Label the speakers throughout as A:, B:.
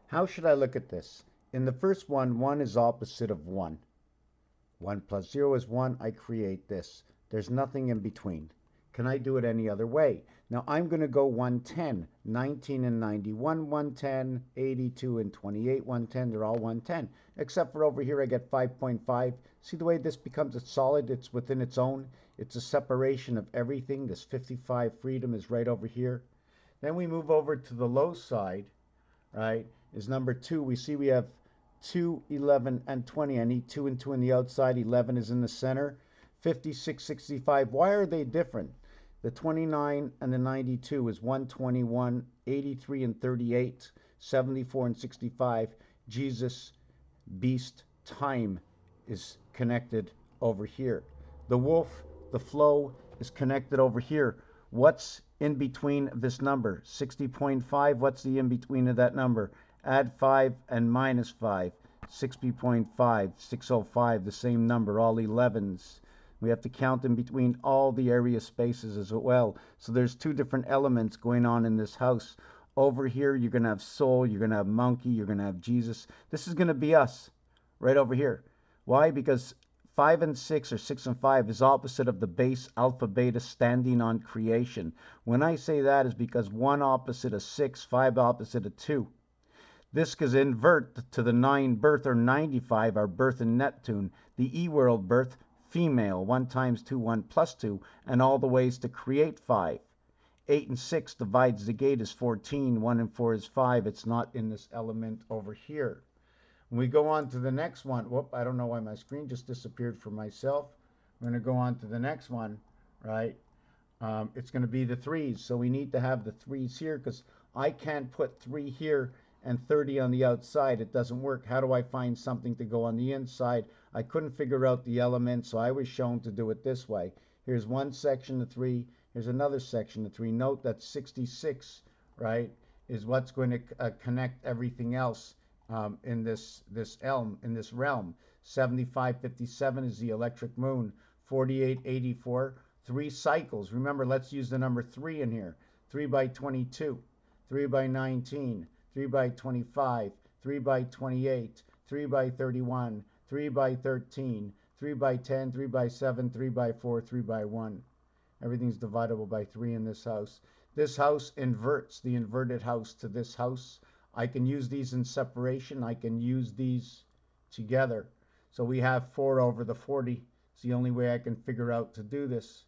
A: How should I look at this? In the first one, 1 is opposite of 1. 1 plus 0 is 1. I create this. There's nothing in between. Can I do it any other way? Now I'm going to go 110. 19 and 91, 110. 82 and 28, 110. They're all 110. Except for over here, I get 5.5. See the way this becomes a solid? It's within its own. It's a separation of everything. This 55 freedom is right over here. Then we move over to the low side, right? Is number 2. We see we have 2, 11, and 20. I need 2 and 2 on the outside. 11 is in the center. 56, 65. Why are they different? The 29 and the 92 is 121, 83 and 38, 74 and 65. Jesus, beast, time is connected over here. The wolf, the flow is connected over here. What's in between this number? 60.5. What's the in between of that number? Add 5 and minus 5. 60.5, 605, the same number, all 11s. We have to count in between all the area spaces as well. So there's two different elements going on in this house. Over here, you're going to have soul, you're going to have monkey, you're going to have Jesus. This is going to be us right over here. Why? Because 5 and 6, or 6 and 5, is opposite of the base alpha beta standing on creation. When I say that is because 1 opposite of 6, 5 opposite of 2. This goes invert to the 9 birth, or 95, our birth in Neptune. The E-world birth, female, 1 times 2, 1 plus 2, and all the ways to create 5. 8 and 6 divides the gate is 14, 1 and 4 is 5. It's not in this element over here. When we go on to the next one, whoop, I don't know why my screen just disappeared for myself. We're going to go on to the next one, right? It's going to be the 3s. So we need to have the 3s here because I can't put 3 here and 30 on the outside. It doesn't work. How do I find something to go on the inside? I couldn't figure out the element, so I was shown to do it this way. Here's one section of 3. Here's another section of 3. Note that 66, right, is what's going to connect everything else in this realm. 7557 is the electric moon. 4884, 3 cycles. Remember, let's use the number 3 in here. 3 by 22, 3 by 19, 3 by 25, 3 by 28, 3 by 31, 3 by 13, 3 by 10, 3 by 7, 3 by 4, 3 by 1. Everything's divisible by 3 in this house. This house inverts the inverted house to this house. I can use these in separation. I can use these together. So we have 4 over the 40. It's the only way I can figure out to do this.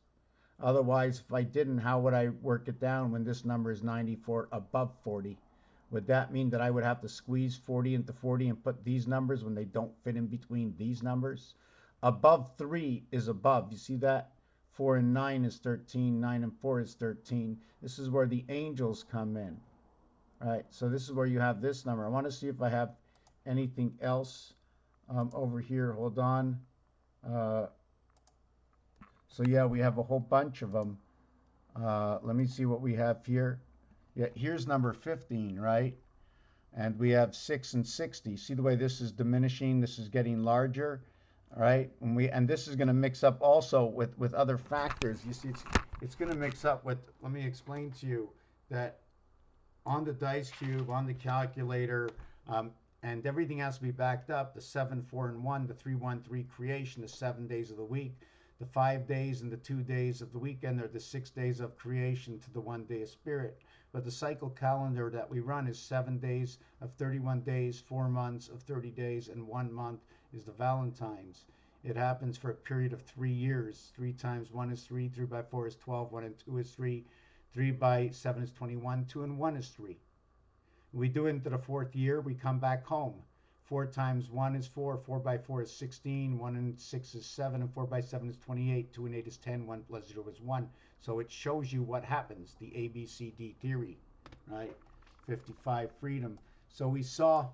A: Otherwise, if I didn't, how would I work it down when this number is 94 above 40? Would that mean that I would have to squeeze 40 into 40 and put these numbers when they don't fit in between these numbers? Above 3 is above. You see that? 4 and 9 is 13. 9 and 4 is 13. This is where the angels come in. Right, so this is where you have this number. I want to see if I have anything else over here. Hold on. So yeah, we have a whole bunch of them. Let me see what we have here. Yeah, here's number 15, right? And we have 6 and 60. See the way this is diminishing? This is getting larger, right? And this is going to mix up also with other factors. You see, it's going to mix up with. Let me explain to you that on the dice cube, on the calculator, and everything has to be backed up. The 7, 4, and 1, the 3, 1, 3 creation, the 7 days of the week, the 5 days and the 2 days of the weekend are the 6 days of creation to the 1 day of spirit. But the cycle calendar that we run is 7 days of 31 days, 4 months of 30 days, and 1 month is the Valentine's. It happens for a period of 3 years. 3 times 1 is 3, 3 by 4 is 12, 1 and 2 is 3, 3 by 7 is 21, 2 and 1 is 3. We do it into the 4th year, we come back home. 4 times 1 is 4, 4 by 4 is 16, 1 and 6 is 7, and 4 by 7 is 28, 2 and 8 is 10, 1 plus 0 is 1. So it shows you what happens, the ABCD theory, right? 55 freedom. So we saw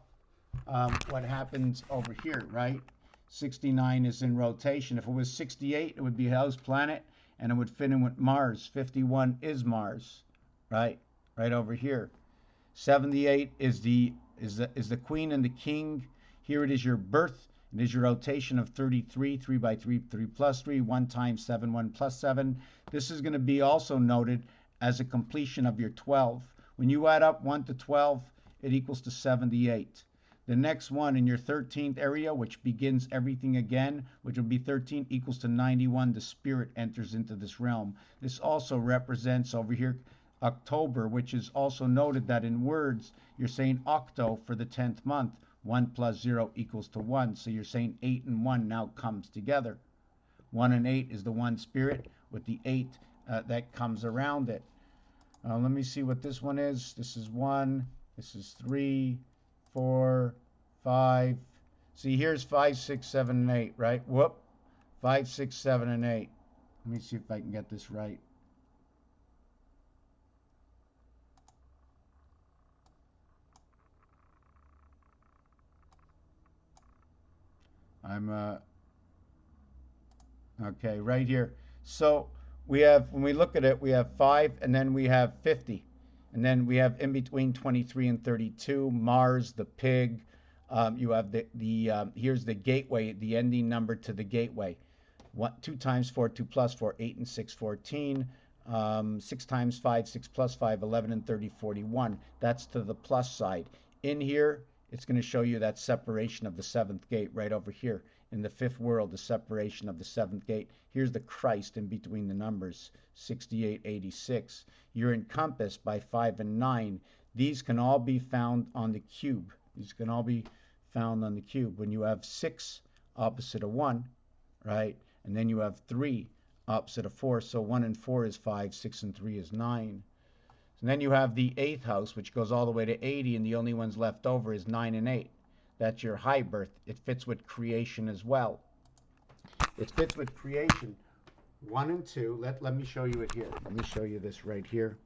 A: what happens over here, right? 69 is in rotation. If it was 68, it would be house planet, and it would fit in with Mars. 51 is Mars, right? Right over here. 78 is the queen and the king. Here it is your birth. It is your rotation of 33, 3 by 3, 3 plus 3, 1 times 7, 1 plus 7. This is going to be also noted as a completion of your 12. When you add up 1 to 12, it equals to 78. The next one in your 13th area, which begins everything again, which will be 13, equals to 91. The spirit enters into this realm. This also represents over here October, which is also noted that in words, you're saying octo for the 10th month. 1 plus 0 equals to 1. So you're saying 8 and 1 now comes together. 1 and 8 is the one spirit with the 8 that comes around it. Let me see what this one is. This is 1. This is 3, 4, 5. See, here's 5, 6, 7, and 8, right? Whoop. 5, 6, 7, and 8. Let me see if I can get this right. Okay, right here. So we have, when we look at it, we have 5, and then we have 50. And then we have in between 23 and 32, Mars, the pig. You have here's the gateway, the ending number to the gateway. 2 times 4, 2 plus 4, 8 and 6, 14. 6 times 5, 6 plus 5, 11 and 30, 41. That's to the plus side. In here, it's going to show you that separation of the 7th gate right over here. In the 5th world, the separation of the 7th gate. Here's the Christ in between the numbers, 68, 86. You're encompassed by 5 and 9. These can all be found on the cube. These can all be found on the cube. When you have 6 opposite of 1, right? And then you have 3 opposite of 4. So 1 and 4 is 5, 6 and 3 is 9. And then you have the 8th house, which goes all the way to 80, and the only ones left over is 9 and 8. That's your high birth. It fits with creation as well. It fits with creation. 1 and 2. Let me show you it here. Let me show you this right here.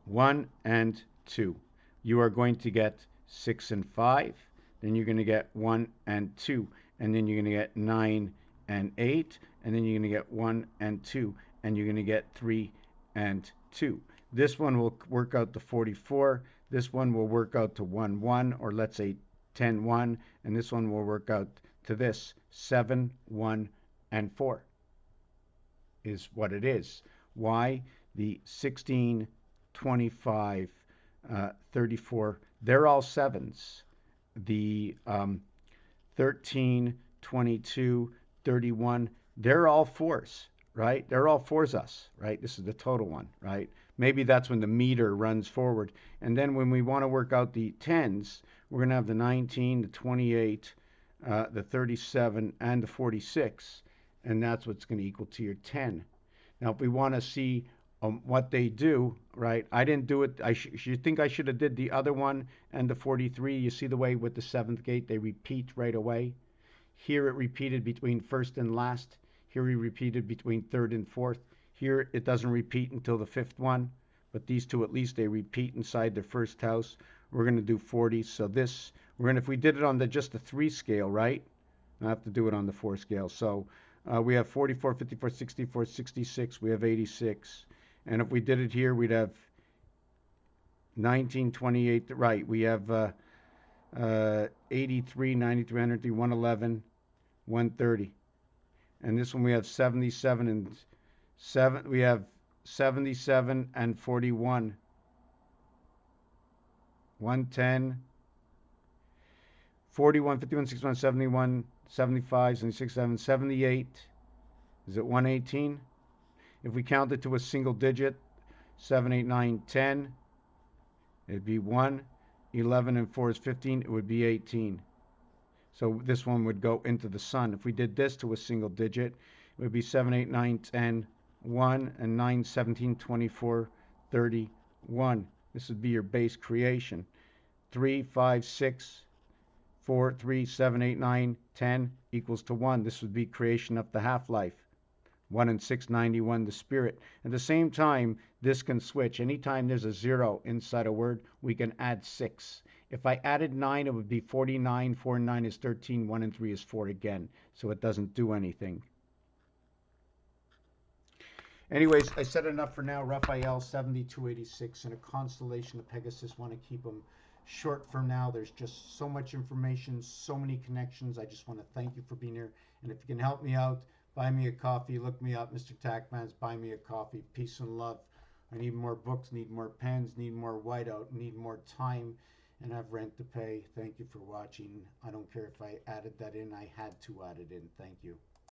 A: 1 and 2. You are going to get 6 and 5. Then you're going to get 1 and 2. And then you're going to get 9 and 8. And then you're going to get 1 and 2. And you're going to get 3 and 2. This one will work out to 44. This one will work out to 1, 1, or let's say 10, 1. And this one will work out to this, 7, 1, and 4 is what it is. Why? The 16, 25, 34, they're all 7s. The 13, 22, 31, they're all 4s, right? They're all 4s us, right? This is the total one, right? Maybe that's when the meter runs forward. And then when we want to work out the 10s, we're going to have the 19, the 28, the 37, and the 46. And that's what's going to equal to your 10. Now, if we want to see what they do, right? I didn't do it. You think I should have did the other one and the 43? You see the way with the 7th gate, they repeat right away. Here it repeated between first and last. Here we repeated between 3rd and 4th. Here it doesn't repeat until the 5th one, but these two at least they repeat inside their first house. We're going to do 40. So this, if we did it on just the 3 scale, right? I have to do it on the 4 scale. So we have 44, 54, 64, 66. We have 86. And if we did it here, we'd have 19, 28. Right, we have 83, 93, 103, 111, 130. And this one we have 77 and 7. We have 77 and 41. 110, 41, 51, 61, 71, 75, 76, 7, 78. Is it 118? If we count it to a single digit, 7, 8, 9, 10, it'd be 1. 11 and 4 is 15. It would be 18. So this one would go into the sun. If we did this to a single digit, it would be 7, 8, 9, 10, 1, and 9, 17, 24, 31. This would be your base creation. 3, 5, 6, 4, 3, 7, 8, 9, 10 equals to 1. This would be creation of the half-life. 1 and 6, 91, the spirit. At the same time, this can switch. Anytime there's a 0 inside a word, we can add 6. If I added 9, it would be 49. 4 and 9 is 13. 1 and 3 is 4 again. So it doesn't do anything. Anyways, I said enough for now. Raphael, 7286, and a constellation of Pegasus. Want to keep them short for now. There's just so much information, so many connections. I just want to thank you for being here. And if you can help me out, buy me a coffee. Look me up, Mr. Tacpans. Buy me a coffee. Peace and love.
B: I need more books, need more pens, need more whiteout, need more time, and have rent to pay. Thank you for watching. I don't care if I added that in. I had to add it in. Thank you.